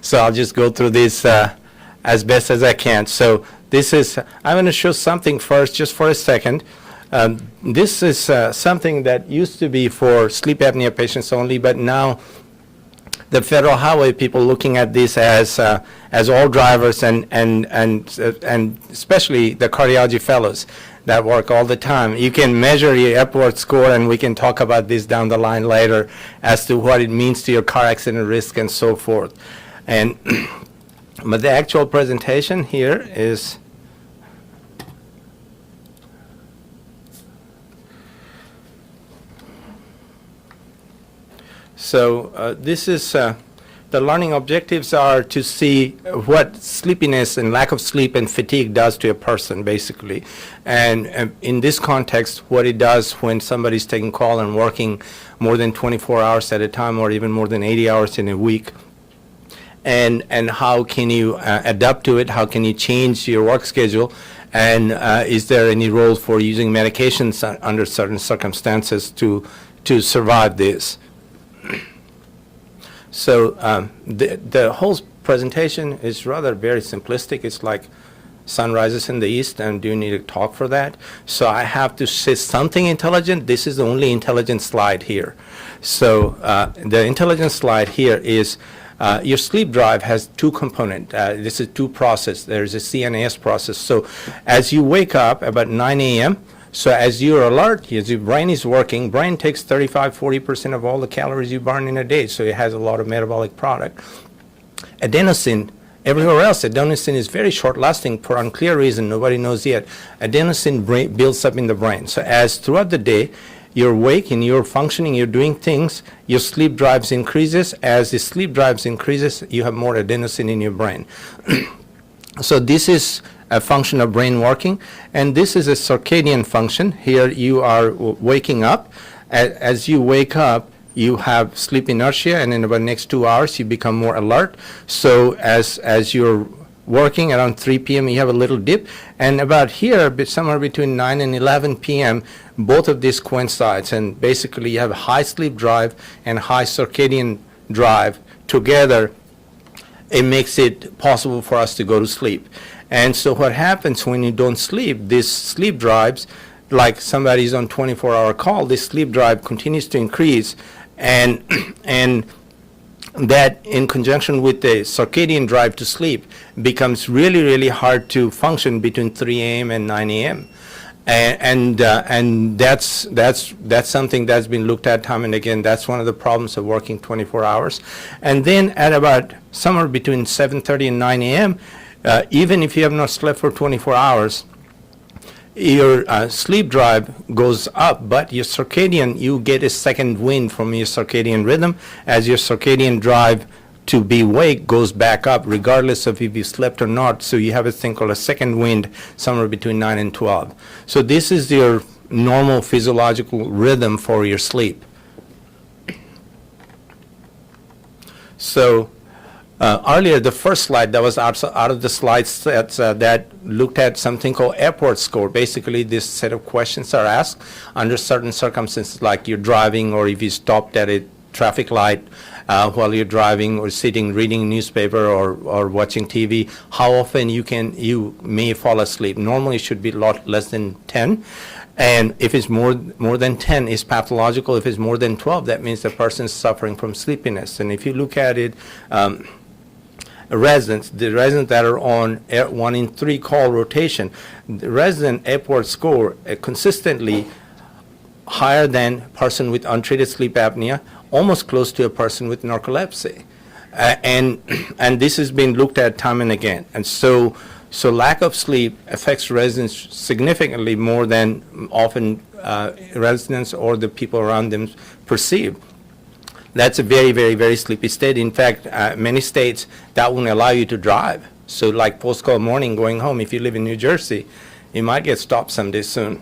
So I'll just go through this as best as I can. So this is, I'm going to show something first, just for a second. This is something that used to be for sleep apnea patients only, but now the federal highway people looking at this as all drivers and especially the cardiology fellows that work all the time. You can measure your Epworth score, and we can talk about this down the line later as to what it means to your car accident risk and so forth. And but the actual presentation here is so this is the learning objectives are to see what sleepiness and lack of sleep and fatigue does to a person, basically. And in this context, what it does when somebody's taking call and working more than 24 hours at a time or even more than 80 hours in a week. And how can you adapt to it? How can you change your work schedule? And is there any role for using medications under certain circumstances to survive this? So the whole presentation is rather very simplistic. It's like sun rises in the east, and do you need to talk for that? So I have to say something intelligent. This is the only intelligent slide here. So the intelligent slide here is your sleep drive has two components. This is two process. There's a CNAS process. So as you wake up about 9 a.m., so as you're alert, as your brain is working, brain takes 35–40% of all the calories you burn in a day, so it has a lot of metabolic product. Adenosine, everywhere else, adenosine is very short-lasting for unclear reason, nobody knows yet. Adenosine builds up in the brain. So as throughout the day, you're awake and you're functioning, you're doing things, your sleep drives increases. As the sleep drives increases, you have more adenosine in your brain. So this is a function of brain working, and this is a circadian function. Here you are waking up. As you wake up, you have sleep inertia, and in about the next 2 hours you become more alert. So as you're working around 3 p.m. you have a little dip, and about here somewhere between 9 and 11 p.m. both of these coincides, and basically you have a high sleep drive and high circadian drive together. It makes it possible for us to go to sleep. And so what happens when you don't sleep, these sleep drives, like somebody's on 24-hour call, this sleep drive continues to increase, and that in conjunction with the circadian drive to sleep becomes really, really hard to function between 3 a.m. and 9 a.m. And that's something that's been looked at time and again. That's one of the problems of working 24 hours. And then at about somewhere between 7:30 and 9 a.m., even if you have not slept for 24 hours, your sleep drive goes up, but your circadian, you get a second wind from your circadian rhythm as your circadian drive to be awake goes back up regardless of if you slept or not. So you have a thing called a second wind somewhere between 9 and 12. So this is your normal physiological rhythm for your sleep. So earlier, the first slide that was out of the slide sets that looked at something called Epworth score. Basically, this set of questions are asked under certain circumstances, like you're driving or if you stopped at a traffic light while you're driving or sitting reading a newspaper or watching TV, how often you may fall asleep. Normally, it should be a lot less than 10. And if it's more than 10, it's pathological. If it's more than 12, that means the person is suffering from sleepiness. And if you look at it, the residents that are on 1 in 3 call rotation, the resident Epworth score consistently higher than person with untreated sleep apnea, almost close to a person with narcolepsy. And this has been looked at time and again. And so lack of sleep affects residents significantly more than often residents or the people around them perceive. That's a very, very, very sleepy state. In fact, many states, that won't allow you to drive. So like post-call morning going home, if you live in New Jersey, you might get stopped someday soon.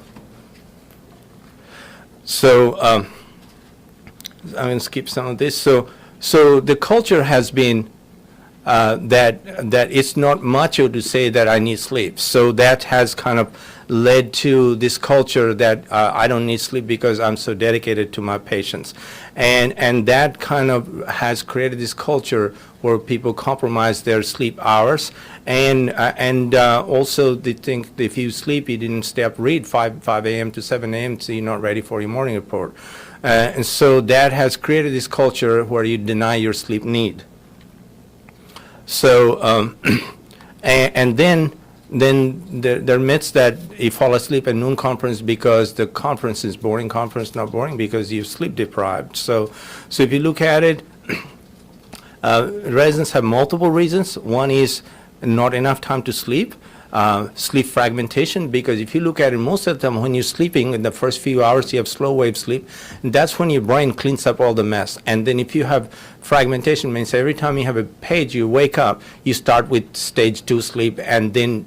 So I'm going to skip some of this. So the culture has been that it's not macho to say that I need sleep. So that has kind of led to this culture that I don't need sleep because I'm so dedicated to my patients. And that kind of has created this culture where people compromise their sleep hours. And also they think if you sleep, you didn't stay up, read 5 a.m. to 7 a.m., so you're not ready for your morning report. And so that has created this culture where you deny your sleep need. So, and then there are myths that you fall asleep at noon conference because the conference is boring. Conference not boring because you're sleep deprived. So if you look at it, residents have multiple reasons. One is not enough time to sleep. Sleep fragmentation, because if you look at it, most of the time when you're sleeping in the first few hours, you have slow wave sleep. And that's when your brain cleans up all the mess. And then if you have fragmentation, means every time you have a page, you wake up, you start with stage 2 sleep, and then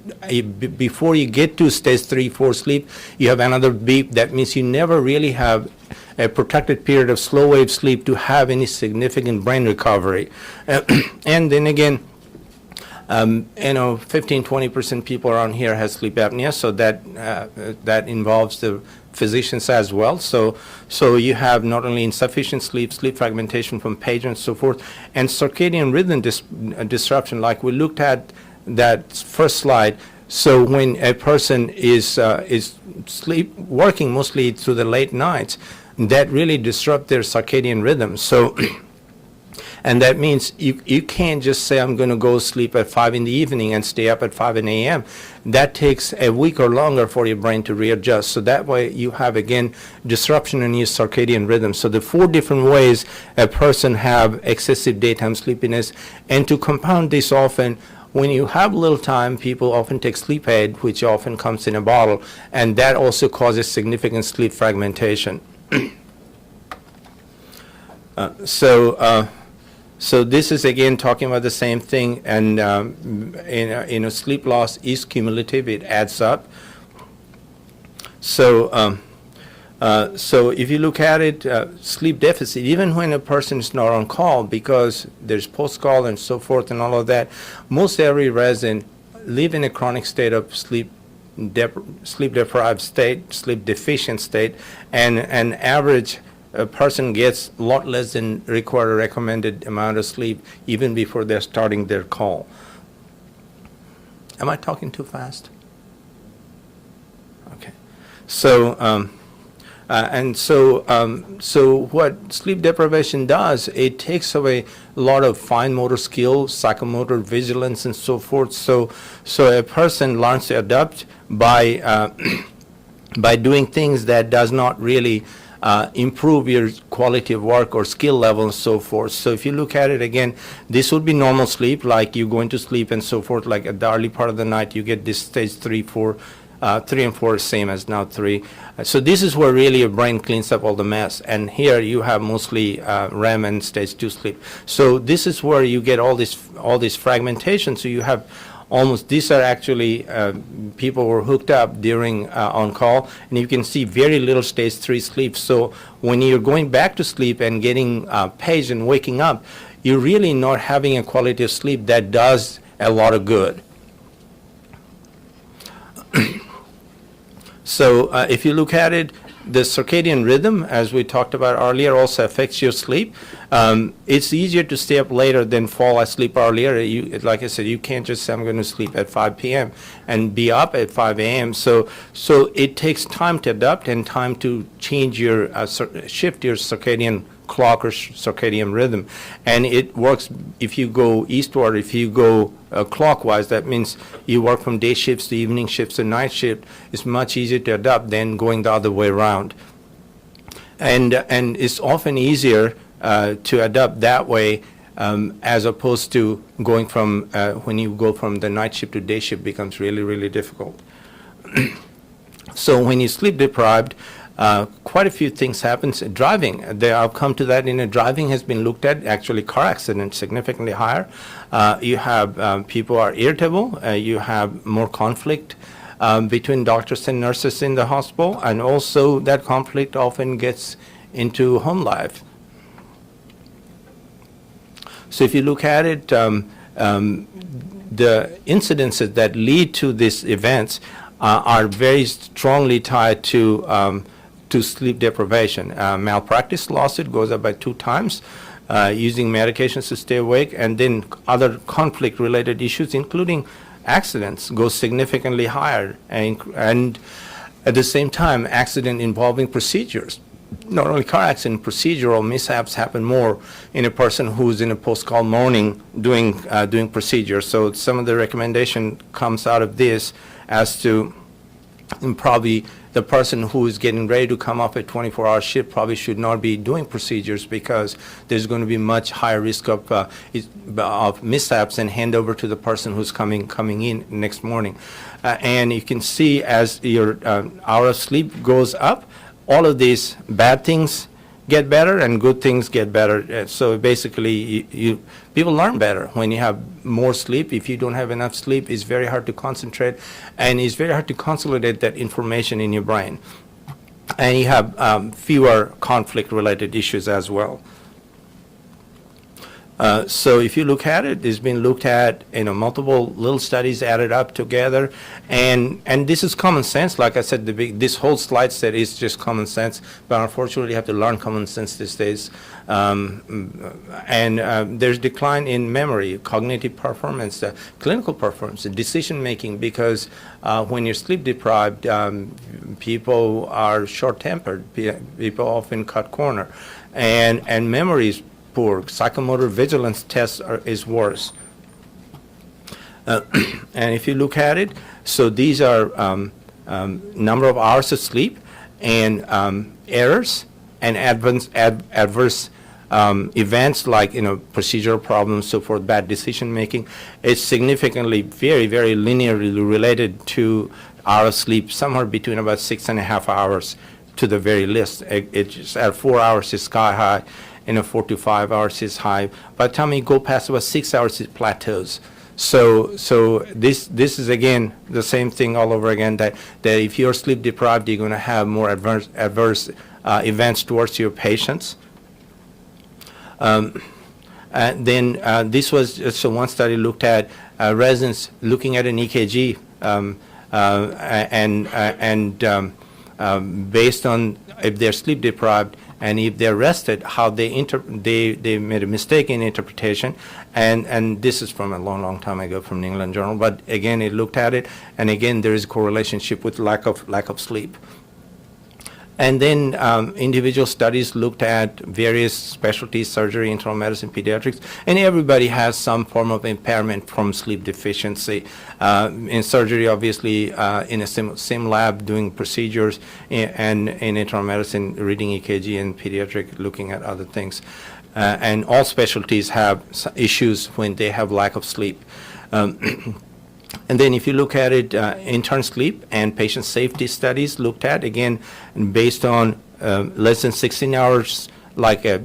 before you get to stage 3, 4 sleep, you have another beep. That means you never really have a protected period of slow wave sleep to have any significant brain recovery. And then again, 15-20% people around here has sleep apnea, so that involves the physicians as well. So you have not only insufficient sleep, sleep fragmentation from page and so forth, and circadian rhythm disruption, like we looked at that first slide. So when a person is working mostly through the late nights, that really disrupt their circadian rhythm. So. And that means you can't just say, I'm going to go sleep at 5 in the evening and stay up at 5 a.m. That takes a week or longer for your brain to readjust. So that way you have, again, disruption in your circadian rhythm. So the 4 different ways a person have excessive daytime sleepiness. And to compound this often, when you have little time, people often take sleep aid, which often comes in a bottle, and that also causes significant sleep fragmentation. So this is again talking about the same thing, and sleep loss is cumulative; it adds up. So if you look at it, sleep deficit, even when a person is not on call, because there's post-call and so forth and all of that, most every resident live in a chronic state of sleep deprived state, sleep deficient state, and an average a person gets a lot less than required or recommended amount of sleep even before they're starting their call. Am I talking too fast? Okay. So, so what sleep deprivation does, it takes away a lot of fine motor skills, psychomotor vigilance, and so forth. So a person learns to adapt by doing things that does not really improve your quality of work or skill level and so forth. So if you look at it again, this would be normal sleep, like you going to sleep and so forth, like at the early part of the night, you get this stage 3, 4, 3 and 4 is same as now 3. So this is where really your brain cleans up all the mess. And here you have mostly REM and stage 2 sleep. So this is where you get all this fragmentation. So you have almost, these are actually people who were hooked up during on call, and you can see very little stage 3 sleep. So when you're going back to sleep and getting paged and waking up, you're really not having a quality of sleep that does a lot of good. So if you look at it, the circadian rhythm, as we talked about earlier, also affects your sleep. It's easier to stay up later than fall asleep earlier. Like I said, you can't just say, I'm going to sleep at 5 p.m. and be up at 5 a.m. So it takes time to adapt and time to change your, shift your circadian clock or circadian rhythm. And it works if you go eastward, if you go clockwise. That means you work from day shifts to evening shifts to night shift. It's much easier to adapt than going the other way around. And it's often easier to adapt that way as opposed to going from, when you go from the night shift to day shift becomes really, really difficult. So when you're sleep deprived, quite a few things happen. Driving, I'll come to that. Driving has been looked at, actually car accidents significantly higher. You have people are irritable. You have more conflict between doctors and nurses in the hospital, and also that conflict often gets into home life. So if you look at it, the incidences that lead to these events are very strongly tied to sleep deprivation. Malpractice lawsuit goes up by 2 times. Using medications to stay awake, and then other conflict-related issues, including accidents, go significantly higher. And at the same time, accident involving procedures. Not only car accident, procedural mishaps happen more in a person who's in a post-call morning doing procedures. So some of the recommendation comes out of this as to probably the person who is getting ready to come off a 24-hour shift probably should not be doing procedures, because there's going to be much higher risk of mishaps and handover to the person who's coming in next morning. And you can see as your hour of sleep goes up, all of these bad things get better and good things get better. So basically, people learn better when you have more sleep. If you don't have enough sleep, it's very hard to concentrate, and it's very hard to consolidate that information in your brain. And you have fewer conflict-related issues as well. So if you look at it, it's been looked at, multiple little studies added up together, and this is common sense. Like I said, this whole slide set is just common sense, but unfortunately you have to learn common sense these days. There's decline in memory, cognitive performance, clinical performance, decision making, because when you're sleep deprived, people are short-tempered. People often cut corner, and memory is poor. Psychomotor vigilance test is worse. And if you look at it, so these are number of hours of sleep and errors and adverse events like procedural problems, so forth, bad decision making. It's significantly very, very linearly related to hour of sleep, somewhere between about 6.5 hours to the very least. It's at 4 hours is sky high. 4 to 5 hours is high. By the time you go past about 6 hours, it plateaus. So this is again the same thing all over again. That if you're sleep deprived, you're going to have more adverse events towards your patients. And then this was so one study looked at residents looking at an EKG based on if they're sleep deprived. And if they're rested, how they made a mistake in interpretation, and this is from a long time ago from New England Journal. But again, it looked at it, and again there is a correlation with lack of sleep. And then individual studies looked at various specialties, surgery, internal medicine, pediatrics, and everybody has some form of impairment from sleep deficiency. In surgery, obviously, in a sim lab doing procedures, and in internal medicine, reading EKG, and pediatric looking at other things. And all specialties have issues when they have lack of sleep. And then if you look at it, intern sleep and patient safety studies looked at, again, based on less than 16 hours, like a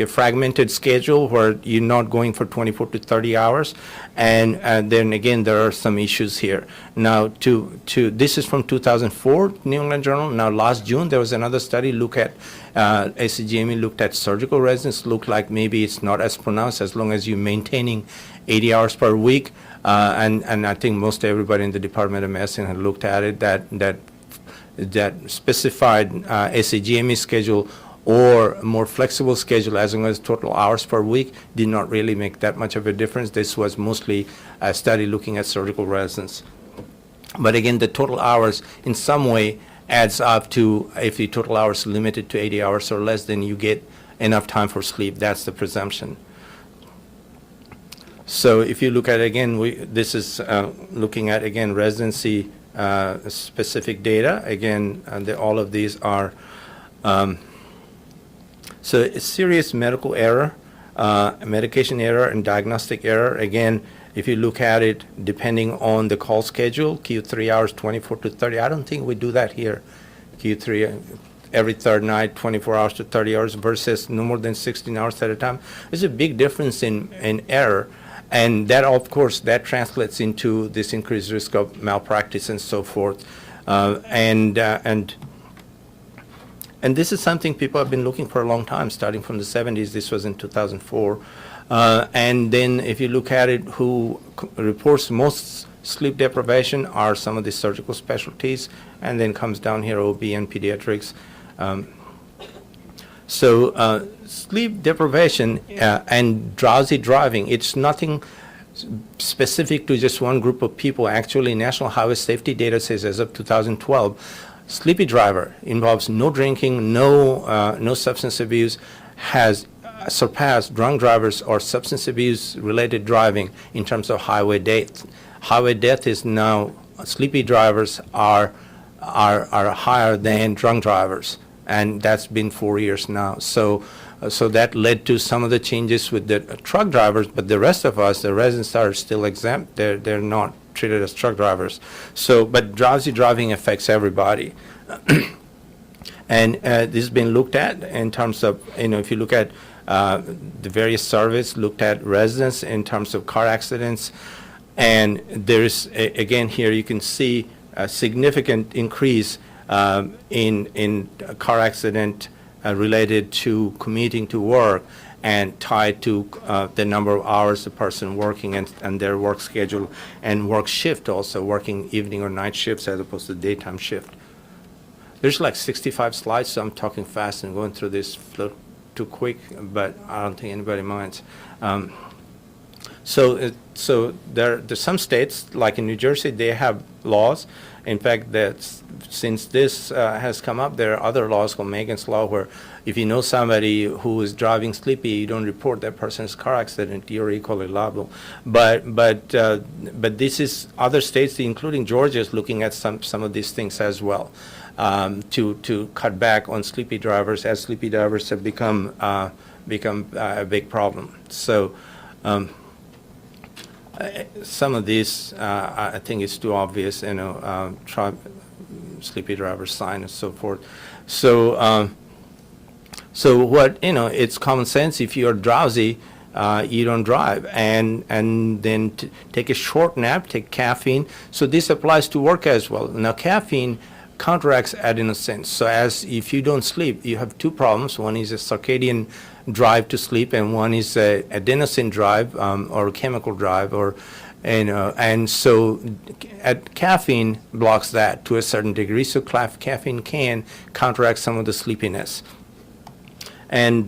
fragmented schedule where you're not going for 24 to 30 hours. And then again, there are some issues here. Now, this is from 2004, New England Journal. Now, last June, there was another study look at, ACGME looked at surgical residence, looked like maybe it's not as pronounced as long as you're maintaining 80 hours per week. And I think most everybody in the Department of Medicine had looked at it, that specified ACGME schedule or more flexible schedule as long as total hours per week did not really make that much of a difference. This was mostly a study looking at surgical residence. But again, the total hours in some way adds up to, if the total hours limited to 80 hours or less, then you get enough time for sleep. That's the presumption. So if you look at, again, this is looking at, again, residency specific data. Again, all of these are, so it's serious medical error, medication error, and diagnostic error. Again, if you look at it, depending on the call schedule, Q3 hours, 24 to 30. I don't think we do that here. Q3 every third night, 24 hours to 30 hours versus no more than 16 hours at a time. There's a big difference in error. And that, of course, that translates into this increased risk of malpractice and so forth. And this is something people have been looking for a long time, starting from the 70s. This was in 2004. And then if you look at it, who reports most sleep deprivation are some of the surgical specialties, and then comes down here OB and pediatrics. So sleep deprivation and drowsy driving, it's nothing specific to just one group of people. Actually, National Highway Safety Data says as of 2012, sleepy driver involves no drinking, no substance abuse, has surpassed drunk drivers or substance abuse related driving in terms of highway death. Highway death is now, sleepy drivers are higher than drunk drivers, and that's been 4 years now. So that led to some of the changes with the truck drivers, but the rest of us, the residents, are still exempt. They're not treated as truck drivers. So, but drowsy driving affects everybody. And this has been looked at in terms of, if you look at the various surveys, looked at residents in terms of car accidents. And there's, again, here you can see a significant increase in car accident related to commuting to work and tied to the number of hours the person working and their work schedule and work shift, also working evening or night shifts as opposed to daytime shift. There's like 65 slides, so I'm talking fast and going through this too quick, but I don't think anybody minds. So there's some states, like in New Jersey, they have laws. In fact, since this has come up, there are other laws called Megan's Law, where if you know somebody who is driving sleepy, you don't report that person's car accident, you're equally liable. But this is other states, including Georgia, is looking at some of these things as well, to cut back on sleepy drivers, as sleepy drivers have become a big problem. So. Some of these, I think it's too obvious, sleepy drivers sign and so forth. So, what, it's common sense. If you're drowsy, you don't drive, and then take a short nap, take caffeine. So this applies to work as well. Now, caffeine counteracts adenosine. So if you don't sleep, you have two problems. One is a circadian drive to sleep, and one is a adenosine drive or chemical drive, and so caffeine blocks that to a certain degree. So caffeine can counteract some of the sleepiness, and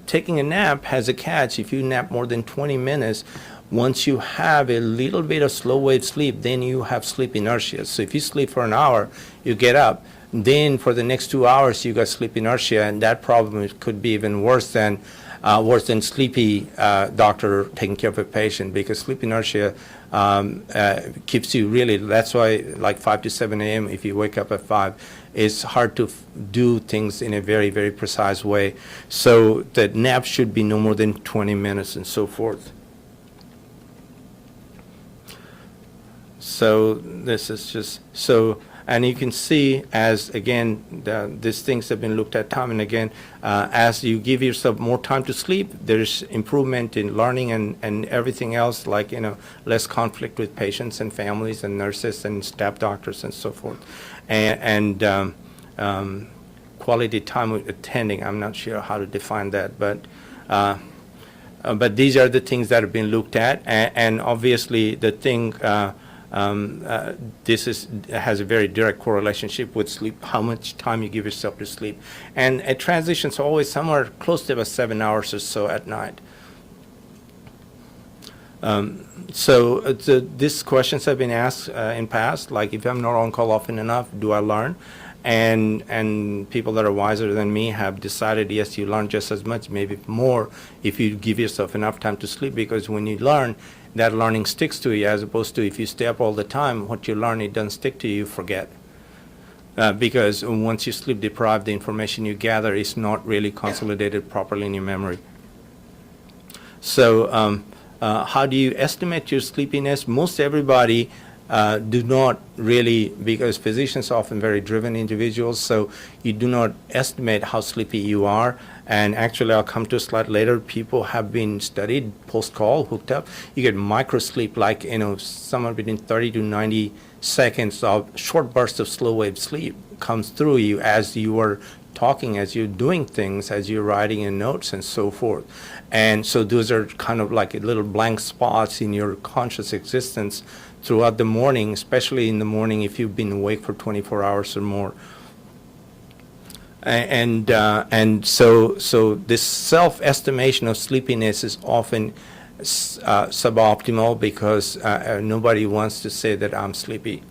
taking a nap has a catch. If you nap more than 20 minutes, once you have a little bit of slow wave sleep, then you have sleep inertia. So if you sleep for an hour, you get up. Then for the next 2 hours, you got sleep inertia, and that problem could be even worse than sleepy doctor taking care of a patient, because sleep inertia keeps you really. That's why, like 5 to 7 a.m., if you wake up at 5, it's hard to do things in a very, very precise way. So the nap should be no more than 20 minutes and so forth. So this is just so. And you can see, as again, these things have been looked at time and again, as you give yourself more time to sleep, there's improvement in learning and everything else, like, less conflict with patients and families and nurses and staff doctors and so forth. And quality time with attending, I'm not sure how to define that, but these are the things that have been looked at. And obviously the thing, this has a very direct correlation with sleep, how much time you give yourself to sleep. And it transitions always somewhere close to about 7 hours or so at night. So these questions have been asked in past, like, if I'm not on call often enough, do I learn? And people that are wiser than me have decided, yes, you learn just as much, maybe more, if you give yourself enough time to sleep, because when you learn, that learning sticks to you, as opposed to if you stay up all the time, what you learn, it doesn't stick to you, you forget. Because once you sleep deprived, the information you gather is not really consolidated properly in your memory. So how do you estimate your sleepiness? Most everybody do not really, because physicians are often very driven individuals, so you do not estimate how sleepy you are. And actually, I'll come to a slide later, people have been studied post-call, hooked up. You get micro-sleep, like, somewhere between 30 to 90 seconds of short bursts of slow wave sleep comes through you as you are talking, as you're doing things, as you're writing in notes and so forth. And so those are kind of like little blank spots in your conscious existence throughout the morning, especially in the morning if you've been awake for 24 hours or more. And so this self-estimation of sleepiness is often suboptimal because nobody wants to say that I'm sleepy.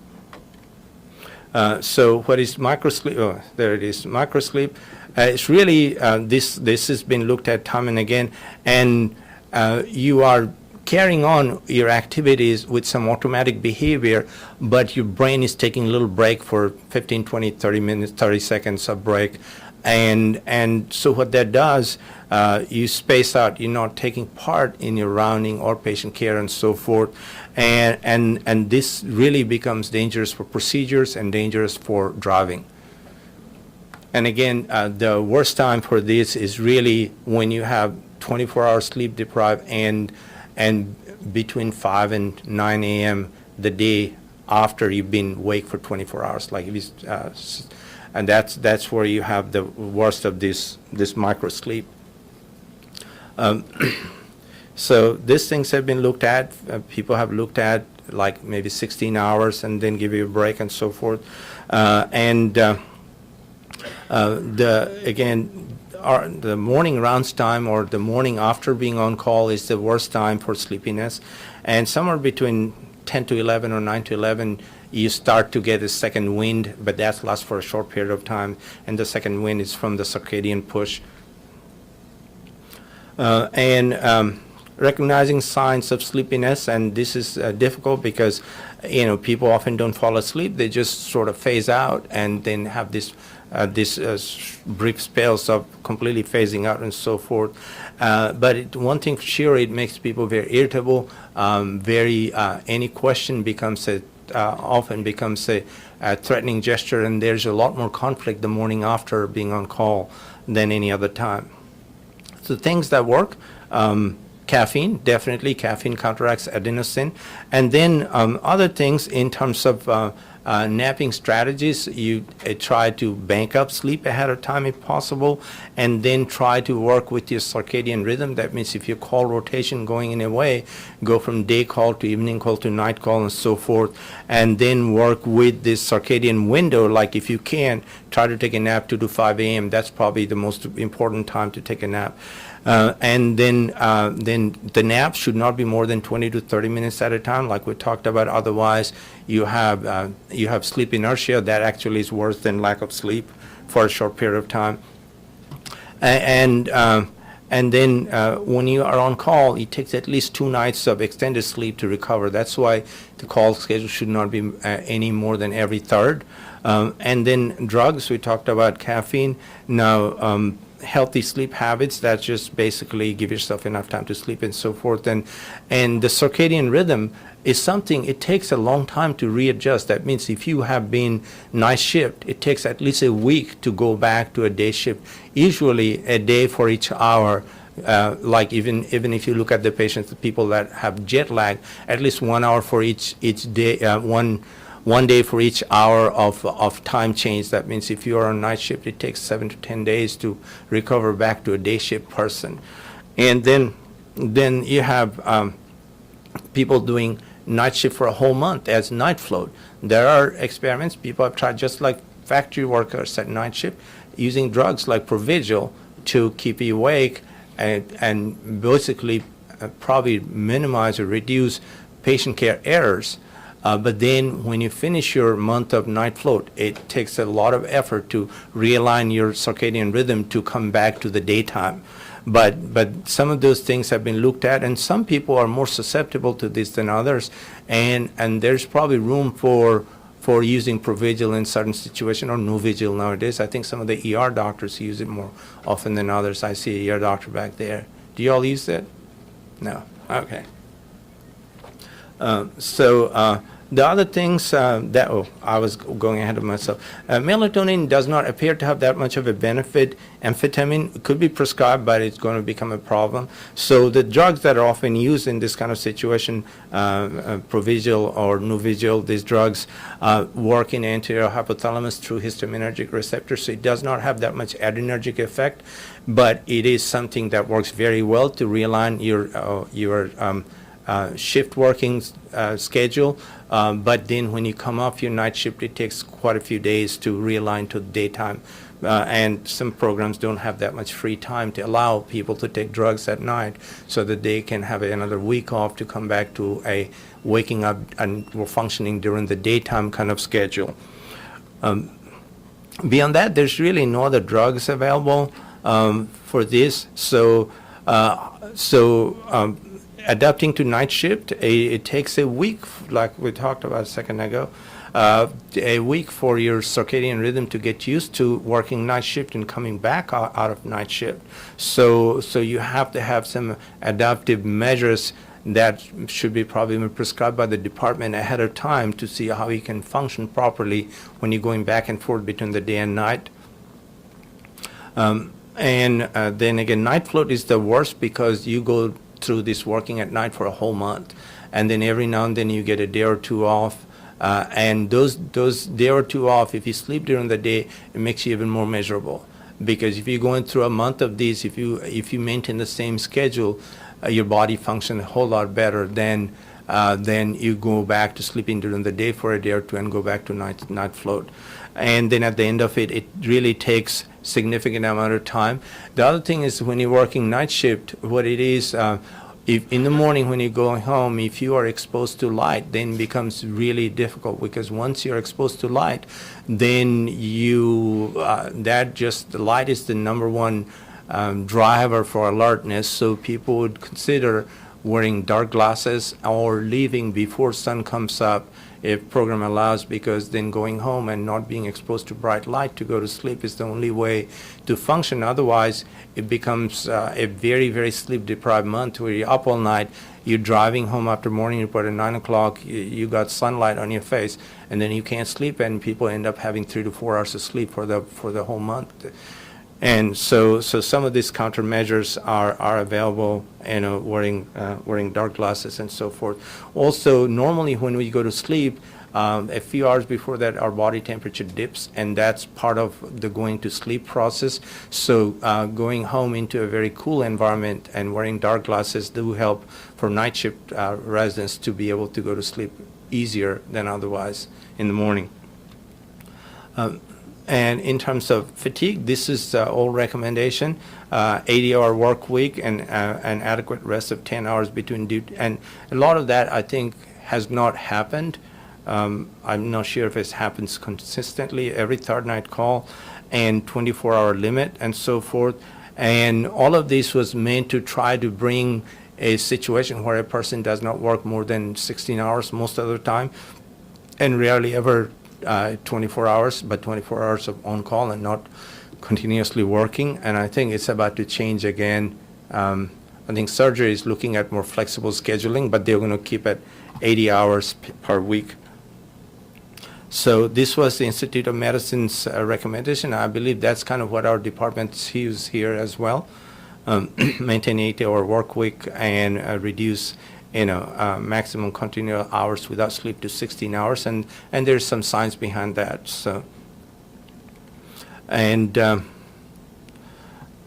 So what is microsleep? Oh, there it is, microsleep. It's really, this has been looked at time and again, and you are carrying on your activities with some automatic behavior, but your brain is taking a little break for 15, 20, 30 minutes, 30 seconds of break. And so what that does, you space out, you're not taking part in your rounding or patient care and so forth. And this really becomes dangerous for procedures and dangerous for driving. And again, the worst time for this is really when you have 24-hour sleep deprived and between 5 and 9 a.m. the day after you've been awake for 24 hours, like if you, and that's where you have the worst of this micro sleep. So these things have been looked at. People have looked at like maybe 16 hours and then give you a break and so forth. The morning rounds time or the morning after being on call is the worst time for sleepiness. And somewhere between 10 to 11 or 9 to 11, you start to get a second wind, but that lasts for a short period of time. And the second wind is from the circadian push. Recognizing signs of sleepiness, and this is difficult because people often don't fall asleep. They just sort of phase out and then have this brief spells of completely phasing out and so forth. But one thing for sure, it makes people very irritable. Any question often becomes a threatening gesture, and there's a lot more conflict the morning after being on call than any other time. So things that work. Caffeine, definitely caffeine counteracts adenosine. And then other things in terms of napping strategies, you try to bank up sleep ahead of time if possible, and then try to work with your circadian rhythm. That means if you call rotation going in a way, go from day call to evening call to night call and so forth, and then work with this circadian window. Like if you can, try to take a nap 2 to 5 a.m. That's probably the most important time to take a nap. And then the nap should not be more than 20 to 30 minutes at a time, like we talked about. Otherwise, you have sleep inertia that actually is worse than lack of sleep for a short period of time. And then when you are on call, it takes at least 2 nights of extended sleep to recover. That's why the call schedule should not be any more than every third. And then drugs, we talked about caffeine. Now, healthy sleep habits, that just basically give yourself enough time to sleep and so forth. And the circadian rhythm is something, it takes a long time to readjust. That means if you have been night shift, it takes at least a week to go back to a day shift, usually a day for each hour. Like even if you look at the patients, the people that have jet lag, at least 1 hour for each day, one day for each hour of time change. That means if you are on night shift, it takes 7 to 10 days to recover back to a day shift person. And then you have people doing night shift for a whole month as night float. There are experiments people have tried, just like factory workers at night shift, using drugs like Provigil to keep you awake and basically probably minimize or reduce patient care errors. But then when you finish your month of night float, it takes a lot of effort to realign your circadian rhythm to come back to the daytime. But some of those things have been looked at, and some people are more susceptible to this than others, and there's probably room for using Provigil in certain situations, or Novigil nowadays. I think some of the ER doctors use it more often than others. I see a ER doctor back there. Do you all use that? No. Okay. The other things I was going ahead of myself. Melatonin does not appear to have that much of a benefit. Amphetamine could be prescribed, but it's going to become a problem. So the drugs that are often used in this kind of situation, Provigil or Nuvigil, these drugs work in anterior hypothalamus through histaminergic receptors. So it does not have that much adrenergic effect, but it is something that works very well to realign your shift working schedule, but then when you come off your night shift, it takes quite a few days to realign to daytime. And some programs don't have that much free time to allow people to take drugs at night so that they can have another week off to come back to a waking up and functioning during the daytime kind of schedule. Beyond that, there's really no other drugs available for this. So adapting to night shift, it takes a week, like we talked about a second ago, a week for your circadian rhythm to get used to working night shift and coming back out of night shift. So you have to have some adaptive measures that should be probably prescribed by the department ahead of time to see how you can function properly when you're going back and forth between the day and night. Then again, night float is the worst because you go through this working at night for a whole month, and then every now and then you get a day or two off, and those day or two off, if you sleep during the day, it makes you even more miserable, because if you're going through a month of these, if you maintain the same schedule, your body functions a whole lot better than you go back to sleeping during the day for a day or two and go back to night float. And then at the end of it, it really takes significant amount of time. The other thing is when you're working night shift, what it is, if in the morning when you go home, if you are exposed to light, then it becomes really difficult, because once you're exposed to light, then the light is the number one driver for alertness. So people would consider wearing dark glasses or leaving before sun comes up if program allows, because then going home and not being exposed to bright light to go to sleep is the only way to function. Otherwise, it becomes a very, very sleep-deprived month where you're up all night, you're driving home after morning report at 9 o'clock, you got sunlight on your face, and then you can't sleep, and people end up having 3 to 4 hours of sleep for the whole month. And so some of these countermeasures are available, wearing dark glasses and so forth. Also, normally when we go to sleep, a few hours before that, our body temperature dips, and that's part of the going to sleep process. So going home into a very cool environment and wearing dark glasses do help for night shift residents to be able to go to sleep easier than otherwise in the morning. And in terms of fatigue, this is the old recommendation, 80-hour work week and an adequate rest of 10 hours between duty. And a lot of that, I think, has not happened. I'm not sure if it happens consistently, every third night call and 24-hour limit and so forth. And all of this was meant to try to bring a situation where a person does not work more than 16 hours most of the time, and rarely ever 24 hours, but 24 hours of on-call and not continuously working. And I think it's about to change again. I think surgery is looking at more flexible scheduling, but they're going to keep at 80 hours per week. So this was the Institute of Medicine's recommendation. I believe that's kind of what our departments use here as well. Maintain 80-hour work week and reduce maximum continuous hours without sleep to 16 hours, and there's some science behind that. So, and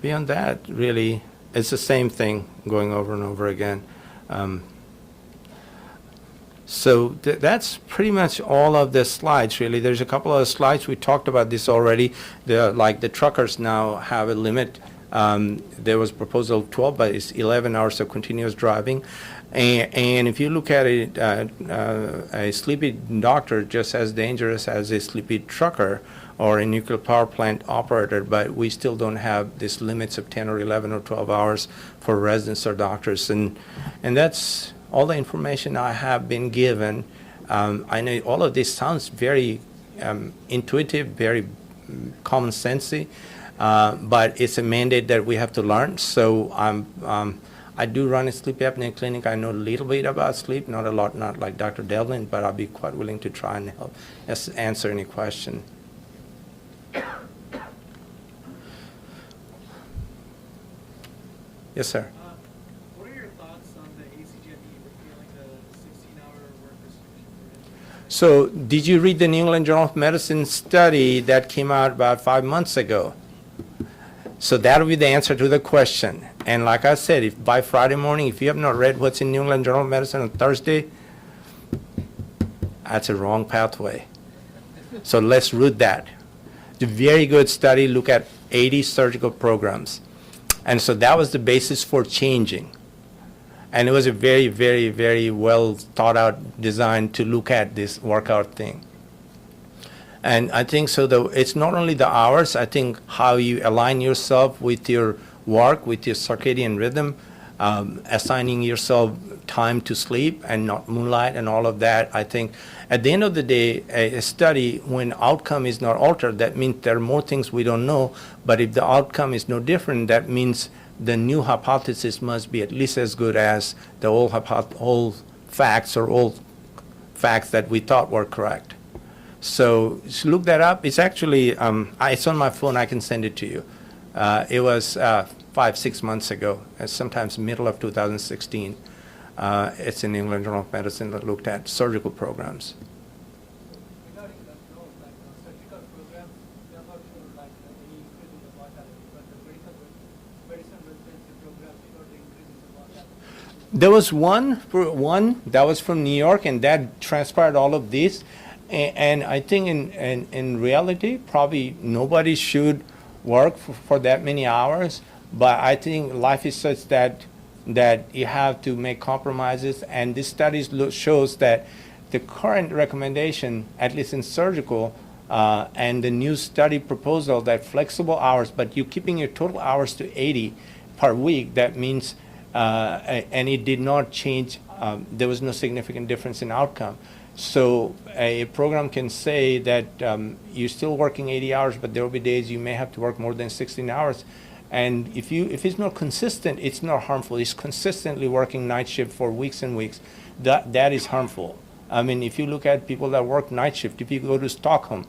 beyond that, really, it's the same thing going over and over again. So that's pretty much all of the slides, really. There's a couple of slides. We talked about this already. Like the truckers now have a limit. There was proposal 12, but it's 11 hours of continuous driving. And if you look at it, a sleepy doctor just as dangerous as a sleepy trucker or a nuclear power plant operator, but we still don't have these limits of 10 or 11 or 12 hours for residents or doctors. And that's all the information I have been given. I know all of this sounds very intuitive, very common-sensey, but it's a mandate that we have to learn. So I do run a sleep apnea clinic. I know a little bit about sleep, not a lot, not like Dr. Devlin, but I'll be quite willing to try and help answer any question. Yes, sir. What are your thoughts on the ACGME repealing the 16-hour work restriction? So did you read the New England Journal of Medicine study that came out about 5 months ago? So that'll be the answer to the question. And like I said, if by Friday morning, if you have not read what's in New England Journal of Medicine on Thursday, that's a wrong pathway. So let's root that. It's a very good study, look at 80 surgical programs. And so that was the basis for changing. And it was a very, very, very well thought out design to look at this workout thing. And I think so it's not only the hours, I think how you align yourself with your work, with your circadian rhythm, assigning yourself time to sleep and not moonlight and all of that. I think at the end of the day, a study, when outcome is not altered, that means there are more things we don't know. But if the outcome is no different, that means the new hypothesis must be at least as good as the old facts or old facts that we thought were correct. So look that up. It's actually, it's on my phone. I can send it to you. It was 5-6 months ago, sometimes middle of 2016. It's in England Journal of Medicine that looked at surgical programs. Regarding that, no, like surgical programs, we are not sure like any increase in the mortality, but the medicine residency program, we got the increase in the mortality. There was one that was from New York, and that transpired all of this. And I think in reality, probably nobody should work for that many hours. But I think life is such that you have to make compromises. And this study shows that the current recommendation, at least in surgical, and the new study proposal that flexible hours, but you're keeping your total hours to 80 per week, that means, and it did not change, there was no significant difference in outcome. So a program can say that you're still working 80 hours, but there will be days you may have to work more than 16 hours. And if it's not consistent, it's not harmful. It's consistently working night shift for weeks and weeks. That is harmful. I mean, if you look at people that work night shift, if you go to Stockholm,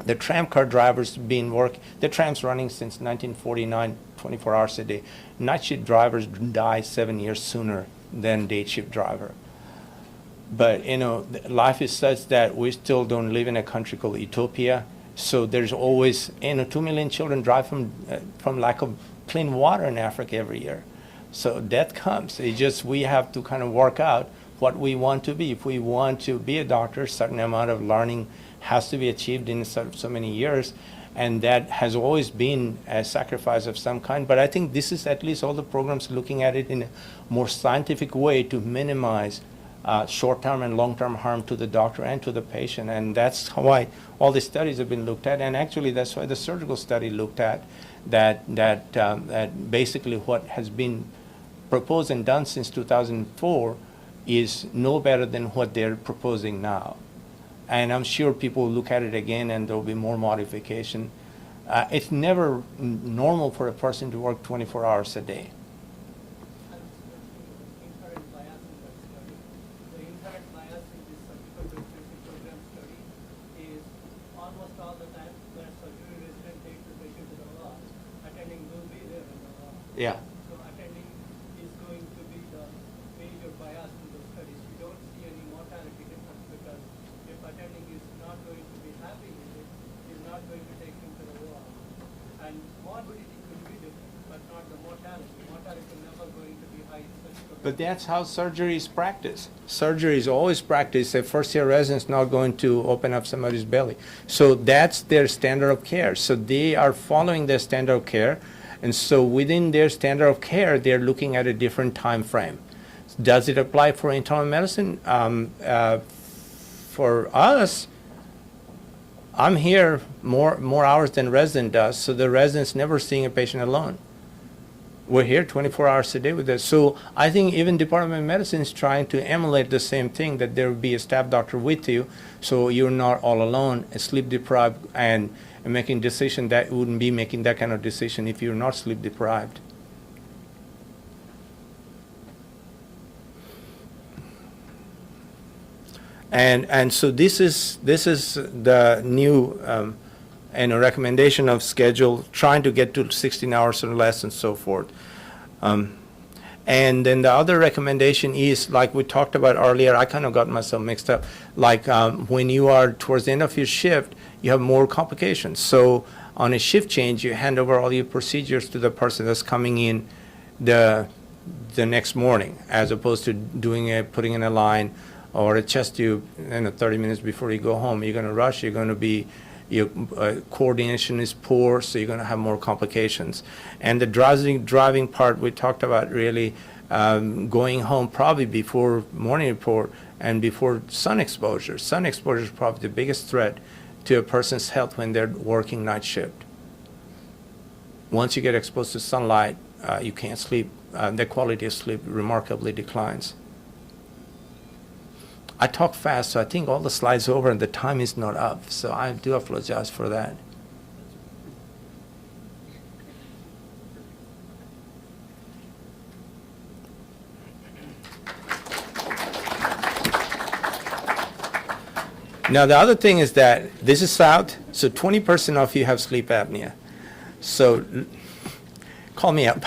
the tram car drivers the tram's running since 1949, 24 hours a day. Night shift drivers die 7 years sooner than day shift driver. But, life is such that we still don't live in a country called Utopia. So there's always, 2 million children die from lack of clean water in Africa every year. So death comes. It's just we have to kind of work out what we want to be. If we want to be a doctor, a certain amount of learning has to be achieved in so many years. And that has always been a sacrifice of some kind. But I think this is at least all the programs looking at it in a more scientific way to minimize short-term and long-term harm to the doctor and to the patient. And that's why all the studies have been looked at. And actually, that's why the surgical study looked at that basically what has been proposed and done since 2004 is no better than what they're proposing now. And I'm sure people will look at it again and there'll be more modification. It's never normal for a person to work 24 hours a day. Yeah. So attending is going to be the major bias in those studies. We don't see any mortality difference because if attending is not going to be happy with it, is not going to take him to the OR. And morbidity could be different, but not the mortality. Mortality is never going to be high in surgical. But that's how surgery is practiced. Surgery is always practiced. A first-year resident's not going to open up somebody's belly. So that's their standard of care. So they are following their standard of care. And so within their standard of care, they're looking at a different time frame. Does it apply for internal medicine? For us, I'm here more hours than resident does, so the resident's never seeing a patient alone. We're here 24 hours a day with us. So I think even Department of Medicine is trying to emulate the same thing, that there will be a staff doctor with you, so you're not all alone, sleep deprived, and making decision that wouldn't be making that kind of decision if you're not sleep deprived. And so this is the new recommendation of schedule, trying to get to 16 hours or less and so forth. And then the other recommendation is, like we talked about earlier, I kind of got myself mixed up, like when you are towards the end of your shift, you have more complications. So on a shift change, you hand over all your procedures to the person that's coming in the next morning, as opposed to putting in a line or a chest tube 30 minutes before you go home. You're going to rush, your coordination is poor, so you're going to have more complications. And the driving part we talked about, really going home probably before morning report and before sun exposure. Sun exposure is probably the biggest threat to a person's health when they're working night shift. Once you get exposed to sunlight, you can't sleep. The quality of sleep remarkably declines. I talk fast, so I think all the slides are over and the time is not up. So I do apologize for that. Now the other thing is that this is South, so 20% of you have sleep apnea. So call me up.